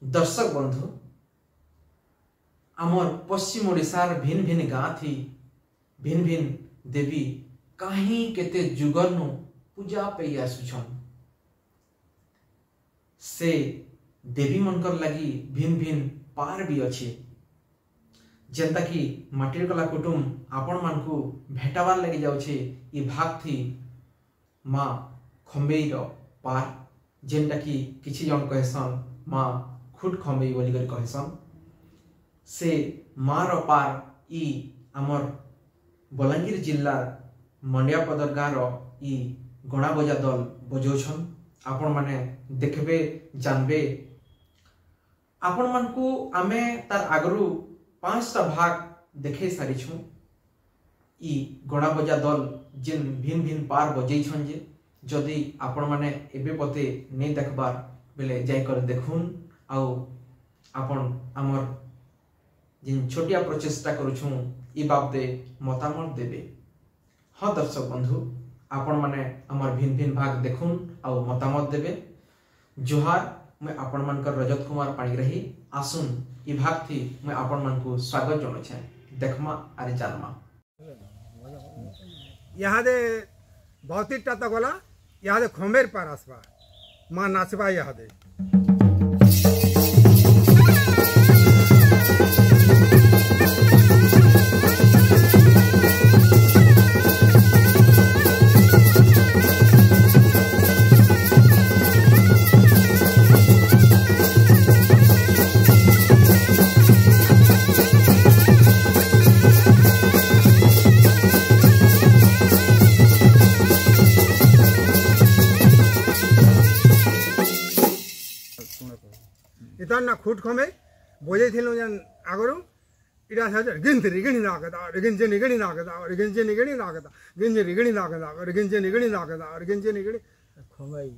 दर्शक बंधु आमर पश्चिम ओडिशार भिन्न भिन्न गाँ थी भिन्न भिन्न देवी कहीं केते जुगरनु पूजा पे आसुछन से देवी मनकर लगी भिन्न भिन्न पार भी अच्छे जेंता कि माटिर कला कुटुम आपण मान को भेटावार लगी जाउछे ई भाग थी माँ खंबेई रो पार जेंटा कि किछि जन कहसन माँ खुद खंबेई बोली कर कहसन से माँ रो पार ई आमर बलांगीर जिल्ला मंडियापदर गाँव रो ई गणा बजा दल बजौछन आपण माने देखबे जानबे आपण मान को आमे तार आगरू 5टा भाग देखे सारी छु ई गणा बजा दल जिन भिन्न भिन्न पार बजै छन जे जदि आपण माने एबे पते नै देखबार बेले जाय कर देखुन आउ आपण हमर जिन छोटिया प्रचेष्टा करू छु ई बाबते मतामत देबे। हाँ दर्शक बंधु आपण माने हमर भिन्न भिन्न भाग देखुन आउ मतामत देबे। जोहार मैं आपण मानकर रजत कुमार पाणिग्राही आसुन ई भाग थी मैं आपण मान को स्वागत जनो छे देखमा आरे जानमा यहाँ दे भौतिक टाता गला यहाँ दे खंबेर पार आसबा माँ नाचबा यहाँ दे इतना ना खुद खमे बोझे थे आगरू इटा गिनते रिगणी नाकदा और गिंजे निगणी नाकदा और गिंजे निगणी नाकदा गिंजे रिगणी नाकदा और गिंजे निगणी नाकदा और गिंजे निगणी खमाई